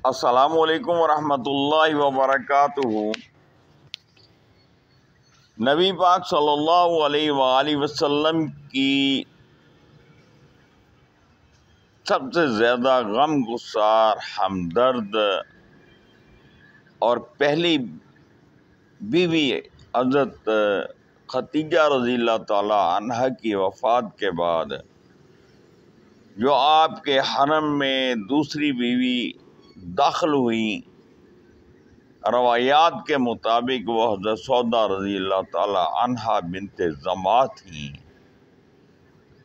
السلام علیکم ورحمۃ اللہ وبرکاتہ۔ نبی پاک صلی اللہ علیہ وآلہ وسلم کی سب سے زیادہ غم گسار، ہمدرد اور پہلی بیوی حضرت خدیجہ رضی اللہ تعالی عنہا کی وفات کے بعد جو آپ کے حرم میں دوسری بیوی داخل ہوئی، روایات کے مطابق وہ حضرت سودا رضی اللہ تعالی عنہا بنت زمعہ تھیں،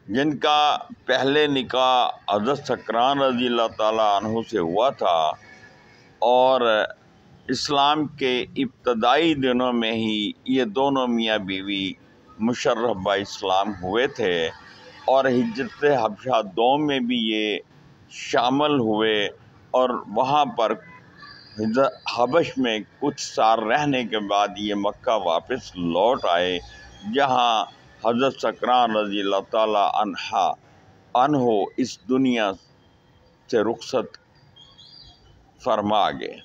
جن کا پہلے نکاح حضرت سکران رضی اللہ تعالی عنہ سے ہوا تھا، اور اسلام کے ابتدائی دنوں میں ہی یہ دونوں میاں بیوی مشرف با اسلام ہوئے تھے، اور ہجرت حبشہ دوم میں بھی یہ شامل ہوئے، اور وہاں پر حبش میں کچھ سال رہنے کے بعد یہ مکہ واپس لوٹ آئے، جہاں حضرت سکران رضی اللہ تعالی عنہ اس دنیا سے رخصت فرما گئے۔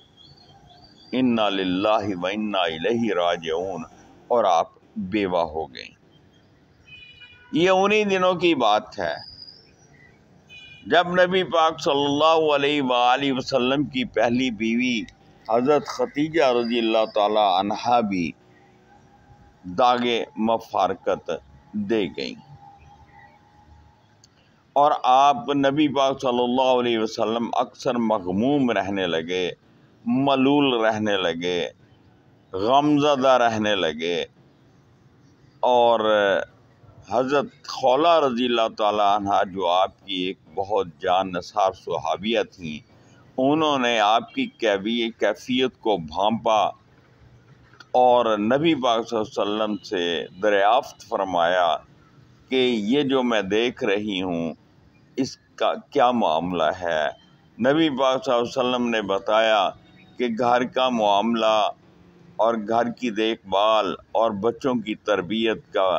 انا للہ و انا الیہ راجعون، اور آپ بیوہ ہو گئیں۔ یہ انہی دنوں کی بات ہے جب نبی پاک صلی اللہ علیہ وآلہ وسلم کی پہلی بیوی حضرت خدیجہ رضی اللہ تعالی عنہا بھی داغ مفارقت دے گئیں، اور آپ نبی پاک صلی اللہ علیہ وسلم اکثر مغموم رہنے لگے، ملول رہنے لگے، غمزدہ رہنے لگے، اور حضرت خولہ رضی اللہ تعالی عنہا جو آپ کی ایک بہت جان نثار صحابیہ تھیں، انہوں نے آپ کی کیفیت کو بھانپا اور نبی پاک صلی اللہ علیہ وسلم سے دریافت فرمایا کہ یہ جو میں دیکھ رہی ہوں اس کا کیا معاملہ ہے۔ نبی پاک صلی اللہ علیہ وسلم نے بتایا کہ گھر کا معاملہ اور گھر کی دیکھ بھال اور بچوں کی تربیت کا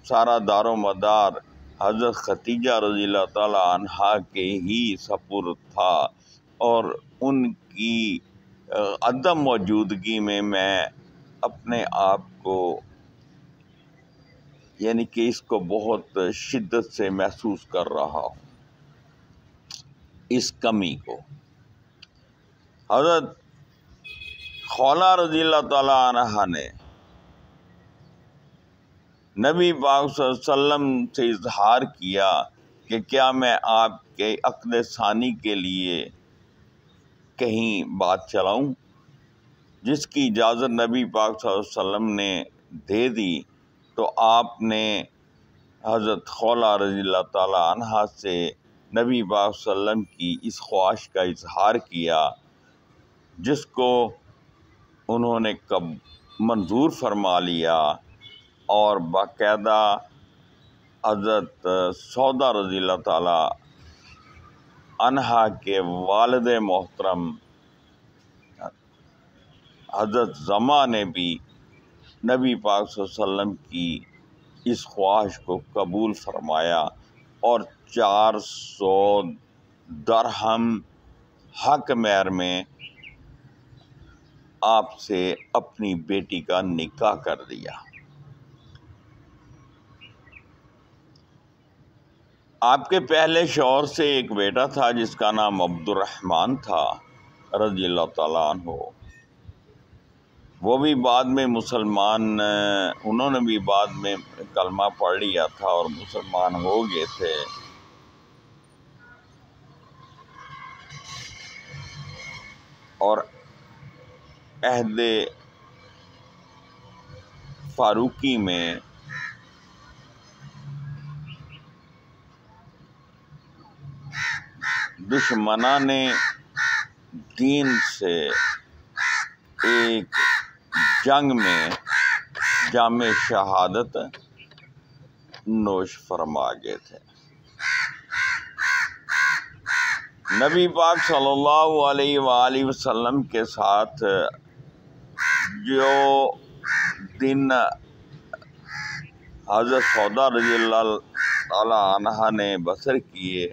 سارا دار و مدار حضرت خدیجہ رضی اللہ تعالی عنہا کے ہی سپرد تھا، اور ان کی عدم موجودگی میں اپنے آپ کو یعنی کہ اس کو بہت شدت سے محسوس کر رہا ہوں، اس کمی کو۔ حضرت خولہ رضی اللہ تعالی عنہا نے نبی پاک صلی اللہ علیہ وسلم سے اظہار کیا کہ کیا میں آپ کے عقد ثانی کے لیے کہیں بات چلاؤں، جس کی اجازت نبی پاک صلی اللہ علیہ وسلم نے دے دی، تو آپ نے حضرت خولہ رضی اللہ تعالی عنہا سے نبی پاک صلی اللہ علیہ وسلم کی اس خواہش کا اظہار کیا، جس کو انہوں نے منظور فرما لیا، اور باقاعدہ حضرت سودا رضی اللہ تعالی عنہا کے والد محترم حضرت زمعہ نے بھی نبی پاک صلی اللہ علیہ وسلم کی اس خواہش کو قبول فرمایا، اور 400 درہم حق مہر میں آپ سے اپنی بیٹی کا نکاح کر دیا۔ آپ کے پہلے شوہر سے ایک بیٹا تھا جس کا نام عبد الرحمن تھا رضی اللہ تعالیٰ عنہ۔ وہ بھی بعد میں مسلمان، انہوں نے بھی بعد میں کلمہ پڑھ لیا تھا اور مسلمان ہو گئے تھے۔ اور عہد فاروقی میں دشمنان دین سے ایک جنگ میں جام شہادت نوش فرما گئے تھے۔ نبی پاک صلی اللہ علیہ وآلہ وسلم کے ساتھ جو دن حضرت سودا رضی اللہ تعالی عنہا نے بسر کیے،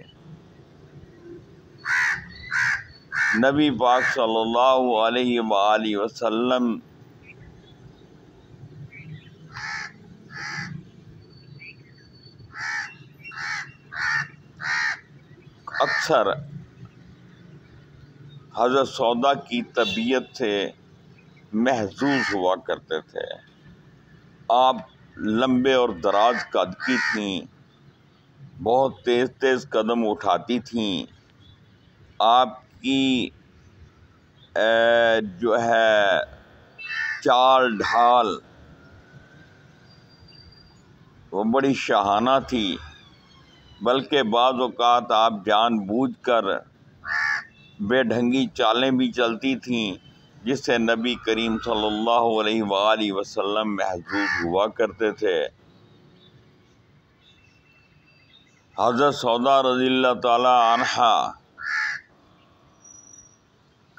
نبی پاک صلی اللہ علیہ وآلہ وسلم اکثر حضرت سودا کی طبیعت سے محظوظ ہوا کرتے تھے۔ آپ لمبے اور دراز قد کی تھیں، بہت تیز تیز قدم اٹھاتی تھیں۔ آپ کی جو ہے چال ڈھال وہ بڑی شاہانہ تھی، بلکہ بعض اوقات آپ جان بوجھ کر بے ڈھنگی چالیں بھی چلتی تھیں، جس سے نبی کریم صلی اللہ علیہ وآلہ وسلم محظوظ ہوا کرتے تھے۔ حضرت سودا رضی اللہ تعالی عنہا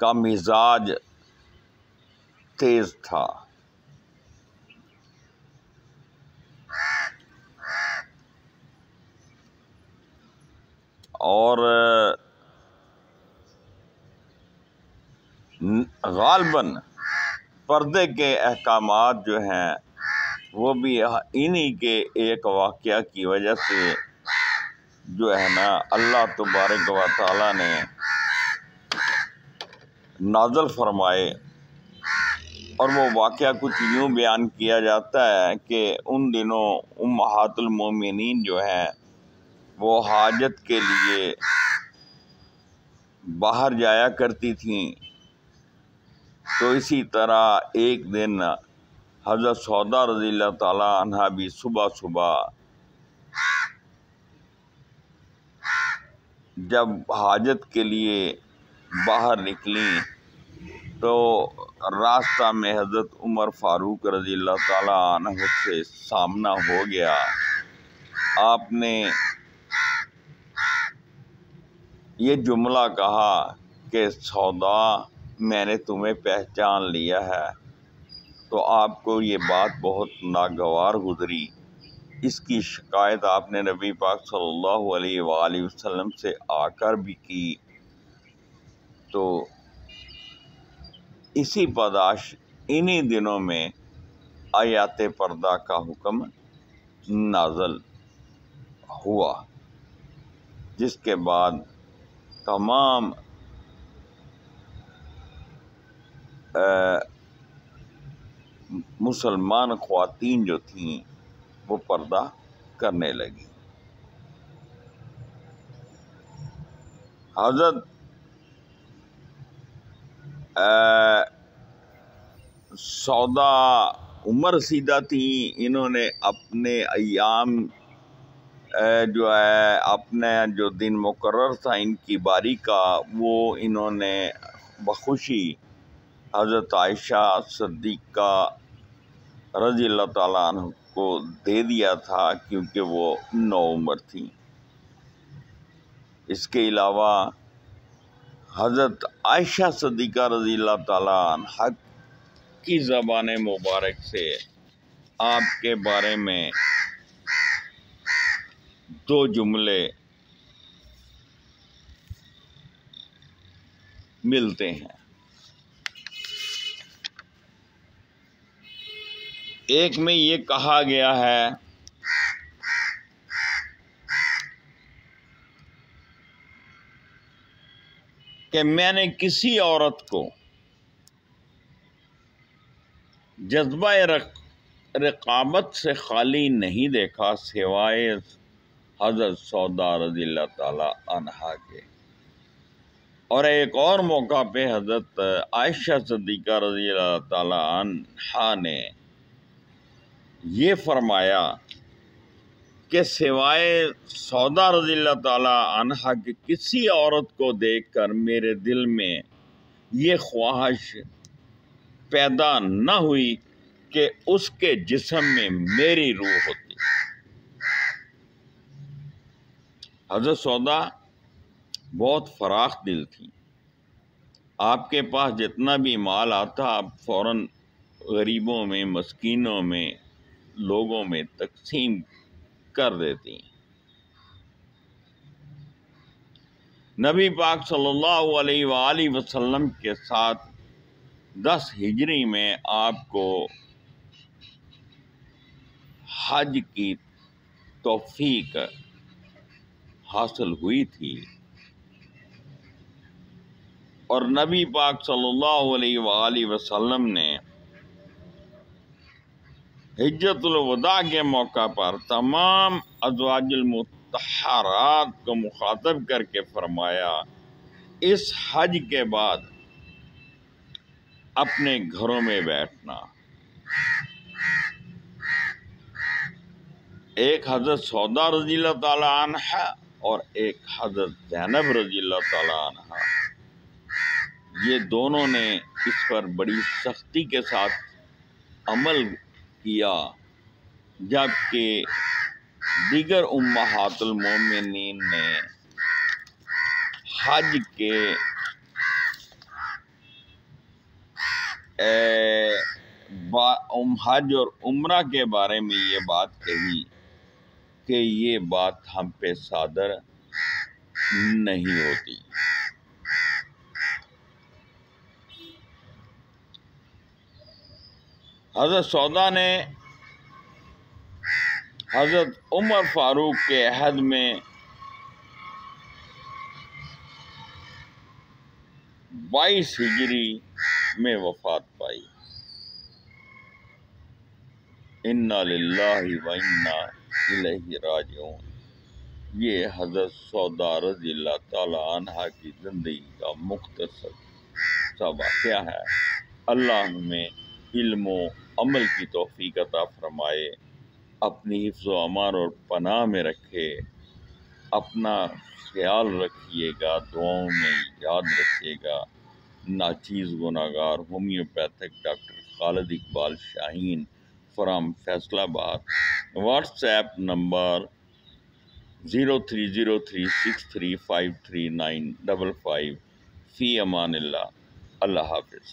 کا مزاج تیز تھا، اور غالباً پردے کے احکامات جو ہیں وہ بھی انہی کے ایک واقعہ کی وجہ سے جو ہے نا اللہ تبارک و تعالیٰ نے نازل فرمائے۔ اور وہ واقعہ کچھ یوں بیان کیا جاتا ہے کہ ان دنوں امہات المومنین جو ہیں وہ حاجت کے لیے باہر جایا کرتی تھیں، تو اسی طرح ایک دن حضرت سودا رضی اللہ تعالیٰ عنہا بھی صبح صبح جب حاجت کے لیے باہر نکلیں تو راستہ میں حضرت عمر فاروق رضی اللہ تعالیٰ عنہ سے سامنا ہو گیا۔ آپ نے یہ جملہ کہا کہ سودا، میں نے تمہیں پہچان لیا ہے۔ تو آپ کو یہ بات بہت ناگوار گزری۔ اس کی شکایت آپ نے نبی پاک صلی اللہ علیہ وآلہ وسلم سے آ کر بھی کی، تو اسی پاداش انہی دنوں میں آیات پردہ کا حکم نازل ہوا، جس کے بعد تمام مسلمان خواتین جو تھیں وہ پردہ کرنے لگی۔ حضرت سودا عمر رسیدہ تھیں، انہوں نے اپنے ایام جو ہے اپنے جو دن مقرر تھا ان کی باری کا، وہ انہوں نے بخوشی حضرت عائشہ صدیقہ رضی اللہ تعالیٰ عنہ کو دے دیا تھا، کیونکہ وہ نوعمر تھیں۔ اس کے علاوہ حضرت عائشہ صدیقہ رضی اللہ تعالیٰ عنہ کی زبان مبارک سے آپ کے بارے میں دو جملے ملتے ہیں۔ ایک میں یہ کہا گیا ہے کہ میں نے کسی عورت کو جذبہ رقابت سے خالی نہیں دیکھا سوائے حضرت سودا رضی اللہ تعالی عنہا کے۔ اور ایک اور موقع پہ حضرت عائشہ صدیقہ رضی اللہ تعالی عنہا نے یہ فرمایا کہ سوائے سودا رضی اللہ تعالی عنہا کے کسی عورت کو دیکھ کر میرے دل میں یہ خواہش پیدا نہ ہوئی کہ اس کے جسم میں میری روح ہوتی۔ حضرت سودا بہت فراخ دل تھی، آپ کے پاس جتنا بھی مال آتا آپ فوراً غریبوں میں، مسکینوں میں، لوگوں میں تقسیم کر دیتی۔ نبی پاک صلی اللہ علیہ وآلہ وسلم کے ساتھ 10 ہجری میں آپ کو حج کی توفیق حاصل ہوئی تھی، اور نبی پاک صلی اللہ علیہ وآلہ وسلم نے حجۃ الوداع کے موقع پر تمام ازواج المطہرات کو مخاطب کر کے فرمایا، اس حج کے بعد اپنے گھروں میں بیٹھنا۔ ایک حضرت سودا رضی اللہ تعالی عنہ اور ایک حضرت زینب رضی اللہ تعالی عنہ، یہ دونوں نے اس پر بڑی سختی کے ساتھ عمل کیا، جبکہ دیگر امہات المومنین نے حج کے حج اور عمرہ کے بارے میں یہ بات کہی کہ یہ بات ہم پہ صادر نہیں ہوتی۔ حضرت سودا نے حضرت عمر فاروق کے عہد میں 22 ہجری میں وفات پائی۔ انا للہ و انا الیہ راجعون۔ یہ حضرت سودا رضی اللہ تعالی عنہ کی زندگی کا مختصر سا واقعہ ہے۔ اللہ ہمیں علم و عمل کی توفیق عطا فرمائے، اپنی حفظ و امان اور پناہ میں رکھے۔ اپنا خیال رکھیے گا، دعاؤں میں یاد رکھیے گا۔ ناچیز گناہگار homeopathic doctor Khalid Iqbal Shaheen from Faisalabad. WhatsApp number 030363539555۔ فی امان اللہ۔ اللہ حافظ۔